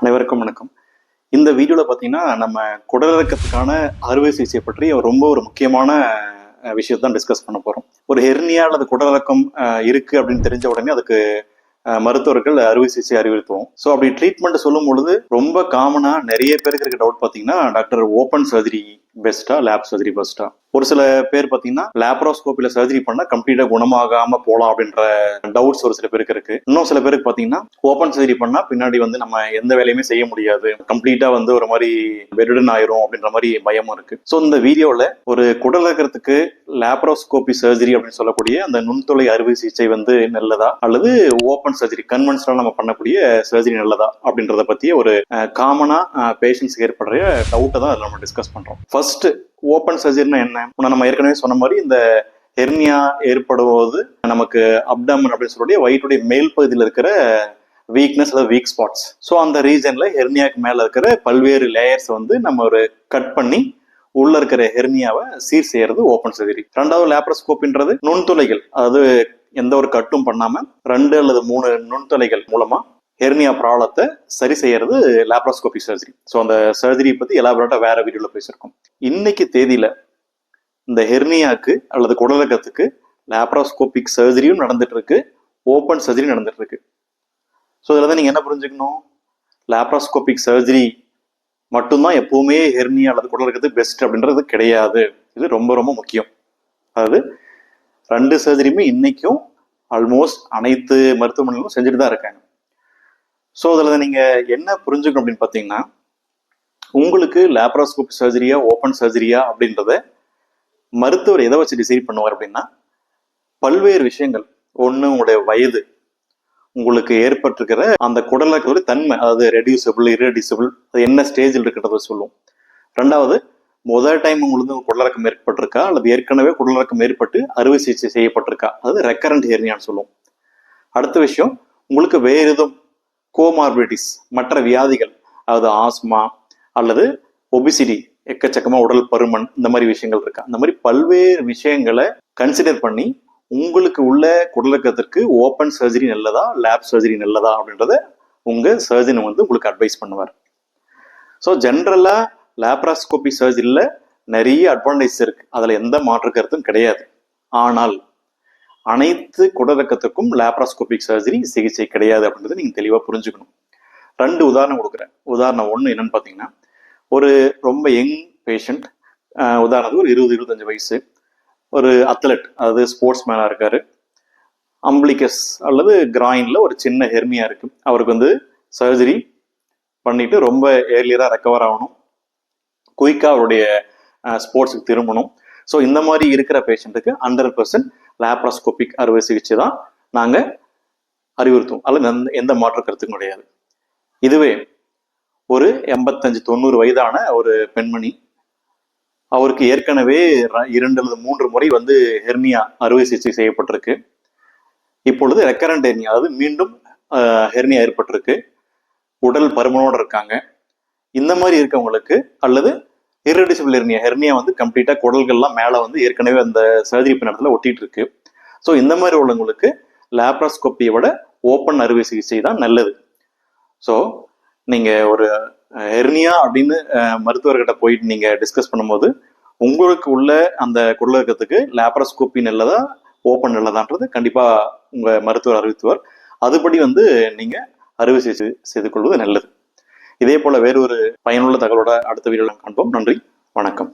அனைவருக்கும் வணக்கம். இந்த வீடியோவில் பார்த்தீங்கன்னா நம்ம குடலிறக்கத்துக்கான அறுவை சிகிச்சை பற்றி ரொம்ப ஒரு முக்கியமான விஷயத்தை தான் டிஸ்கஸ் பண்ண போகிறோம். ஒரு ஹெர்னியா அல்லது குடலிறக்கம் இருக்குது அப்படின்னு தெரிஞ்ச உடனே அதுக்கு மருத்துவர்கள் அறுவை சிகிச்சை அறிவுறுத்துவோம். ஸோ அப்படி ட்ரீட்மெண்ட் சொல்லும் பொழுது ரொம்ப காமனாக நிறைய பேருக்கு இருக்க டவுட் பார்த்தீங்கன்னா, டாக்டர் ஓப்பன் சர்ஜரி பெஸ்ட்டா லேப் சர்ஜரி பெஸ்ட்டா? ஒரு சில பேர் பார்த்தீங்கன்னா லேப்ரோஸ்கோப்பில சர்ஜரி பண்ணா கம்ப்ளீட்டா குணமாகாம போகலாம் அப்படின்ற டவுட்ஸ் ஒரு சில பேருக்கு இருக்கு. இன்னும் சில பேருக்கு பார்த்தீங்கன்னா ஓப்பன் சர்ஜரி பண்ணா பின்னாடி நம்ம எந்த வேலையுமே செய்ய முடியாது, கம்ப்ளீட்டா ஒரு மாதிரி பெருடன் ஆயிரும் அப்படின்ற மாதிரி பயமும் இருக்கு. ஸோ இந்த வீடியோல ஒரு குடல் இருக்கிறதுக்கு லேப்ரோஸ்கோபி சர்ஜரி அப்படின்னு சொல்லக்கூடிய அந்த நுண்துளை அறுவை சிகிச்சை நல்லதா அல்லது ஓப்பன் சர்ஜரி கன்வென்ஷனல் நம்ம பண்ணக்கூடிய சர்ஜரி நல்லதா அப்படின்றத பத்திய ஒரு காமனா பேஷண்ட்ஸ்க்கு ஏற்படுற டவுட்டை தான் அதில் நம்ம டிஸ்கஸ் பண்றோம். ஃபர்ஸ்ட், ஓப்பன் சர்ஜரினா என்ன? நம்ம ஏற்கனவே சொன்ன மாதிரி இந்த ஹெர்னியா ஏற்படுவது நமக்கு அப்டாமன் அப்படின்னு சொல்லக்கூடிய வயிற்றுடைய மேல் பகுதியில் இருக்கிற வீக்னஸ் அல்லது வீக் ஸ்பாட்ஸ். ஸோ அந்த ரீஜன்ல ஹெர்னியாக்கு மேல இருக்கிற பல்வேறு லேயர்ஸ் நம்ம ஒரு கட் பண்ணி உள்ள இருக்கிற ஹெர்னியாவை சீர் செய்யறது ஓப்பன் சர்ஜரி. ரெண்டாவது லேப்ரோஸ்கோப்ன்றது நுண்துளைகள், அதாவது எந்த ஒரு கட்டும் பண்ணாம 2 அல்லது 3 நுண்துளைகள் மூலமா ஹெர்னியா ப்ராப்ளத்தை சரி செய்யறது லேப்ரோஸ்கோபி சர்ஜரி. ஸோ அந்த சர்ஜரி பத்தி எலாபரேட்டா வேற வீடியோல பேசியிருக்கோம். இன்னைக்கு தேதியில இந்த ஹெர்னியாக்கு அல்லது குடலிறக்கத்துக்கு லேப்ரோஸ்கோபிக் சர்ஜரியும் நடந்துட்டு இருக்கு, ஓப்பன் சர்ஜரி நடந்துட்டு இருக்கு. ஸோ இதுல தான் நீங்க என்ன புரிஞ்சுக்கணும், லேப்ரோஸ்கோபிக் சர்ஜரி மட்டும்தான் எப்பவுமே ஹெர்னியா அல்லது குடலிறக்கத்துக்கு பெஸ்ட் அப்படின்றது கிடையாது. இது ரொம்ப ரொம்ப முக்கியம். அதாவது 2 சர்ஜரியுமே இன்னைக்கும் ஆல்மோஸ்ட் அனைத்து மருத்துவமனைகளும் செஞ்சுட்டு தான் இருக்காங்க. ஸோ அதில் நீங்கள் என்ன புரிஞ்சுக்கணும் அப்படின்னு பார்த்தீங்கன்னா, உங்களுக்கு லேப்ரோஸ்கோபி சர்ஜரியா ஓப்பன் சர்ஜரியா அப்படின்றத மருத்துவர் எதை வச்சு டிசைட் பண்ணுவார் அப்படின்னா, பல்வேறு விஷயங்கள். ஒன்று, உங்களுடைய வயது, உங்களுக்கு ஏற்பட்டிருக்கிற அந்த குடலிறக்கத்தோட தன்மை, அதாவது ரெடியூசபிள் இர்ரெடியூசபிள், அது என்ன ஸ்டேஜில் இருக்கிறத சொல்லும். ரெண்டாவது, முதல் டைம் உங்களுக்கு குடலிறக்கம் ஏற்பட்டிருக்கா அல்லது ஏற்கனவே குடலிறக்கம் ஏற்பட்டு அறுவை சிகிச்சை செய்யப்பட்டிருக்கா, அதாவது ரெக்கரண்ட் ஹெர்னியான்னு சொல்லுவோம். அடுத்த விஷயம், உங்களுக்கு வேறு எதுவும் கோமார்பிடிஸ், மற்ற வியாதிகள், அதாவது ஆஸ்மா அல்லது ஒபிசிட்டி, எக்கச்சக்கமா உடல் பருமன், இந்த மாதிரி விஷயங்கள் இருக்கா, இந்த மாதிரி பல்வேறு விஷயங்களை கன்சிடர் பண்ணி உங்களுக்கு உள்ள குடலிறக்கத்திற்கு ஓப்பன் சர்ஜரி நல்லதா லேப் சர்ஜரி நல்லதா அப்படின்றத உங்க சர்ஜன் உங்களுக்கு அட்வைஸ் பண்ணுவார். ஸோ ஜென்ரலா லேப்ராஸ்கோபி சர்ஜரியில் நிறைய அட்வான்டேஜ் இருக்கு, அதுல எந்த மாற்று கருத்தும் கிடையாது. ஆனால் அனைத்து குடலிறக்கத்துக்கும் லேப்ராஸ்கோபிக் சர்ஜரி சிகிச்சை கிடையாது அப்படின்றத நீங்க தெளிவா புரிஞ்சுக்கணும். 2 உதாரணம் கொடுக்குறேன். உதாரணம் 1 என்னன்னு பாத்தீங்கன்னா, ஒரு ரொம்ப யங் பேஷண்ட், உதாரணத்துக்கு ஒரு 20-25 வயசு, ஒரு அத்லட், அதாவது ஸ்போர்ட்ஸ் மேனா இருக்காரு. அம்பிளிகஸ் அல்லது கிராயின்ல ஒரு சின்ன ஹெர்னியா இருக்கு. அவருக்கு சர்ஜரி பண்ணிட்டு ரொம்ப ஏர்லியரா ரெக்கவர் ஆகணும், குயிக்கா அவருடைய ஸ்போர்ட்ஸுக்கு திரும்பணும். ஸோ இந்த மாதிரி இருக்கிற பேஷண்ட்டுக்கு 100% லேப்ராஸ்கோபிக் அறுவை சிகிச்சை தான் நாங்கள் அறிவுறுத்துவோம், அல்லது எந்த மாற்று கருத்துக்கும் கிடையாது. இதுவே ஒரு 85-90 வயதான ஒரு பெண்மணி, அவருக்கு ஏற்கனவே 2 அல்லது 3 முறை ஹெர்னியா அறுவை சிகிச்சை செய்யப்பட்டிருக்கு. இப்பொழுது ரெக்கரண்ட் ஹெர்னியா, அதாவது மீண்டும் ஹெர்னியா ஏற்பட்டிருக்கு, உடல் பருமனோடு இருக்காங்க. இந்த மாதிரி இருக்கவங்களுக்கு, அல்லது இர்ரெடியூசபிள் ஹெர்னியா கம்ப்ளீட்டா குடல்கள்லாம் மேல ஏற்கனவே அந்த சர்ஜரி பண்ண இடத்துல ஒட்டிட்டு இருக்கு. ஸோ இந்த மாதிரி உள்ளவங்களுக்கு லேப்ராஸ்கோப்பியை விட ஓப்பன் அறுவை சிகிச்சை தான் நல்லது. ஸோ நீங்க ஒரு ஹெர்னியா அப்படின்னு மருத்துவர்கிட்ட போயிட்டு நீங்க டிஸ்கஸ் பண்ணும்போது உங்களுக்கு உள்ள அந்த குடலிறக்கத்துக்கு லேப்ராஸ்கோப்பி நல்லதா ஓப்பன் நல்லதான்றது கண்டிப்பா உங்க மருத்துவர் அறிவித்துவார். அதுபடி நீங்க அறுவை சிகிச்சை செய்து கொள்வது நல்லது. இதே போல வேறு ஒரு பயனுள்ள தகவலோட அடுத்த வீடியோவில் காண்போம். நன்றி, வணக்கம்.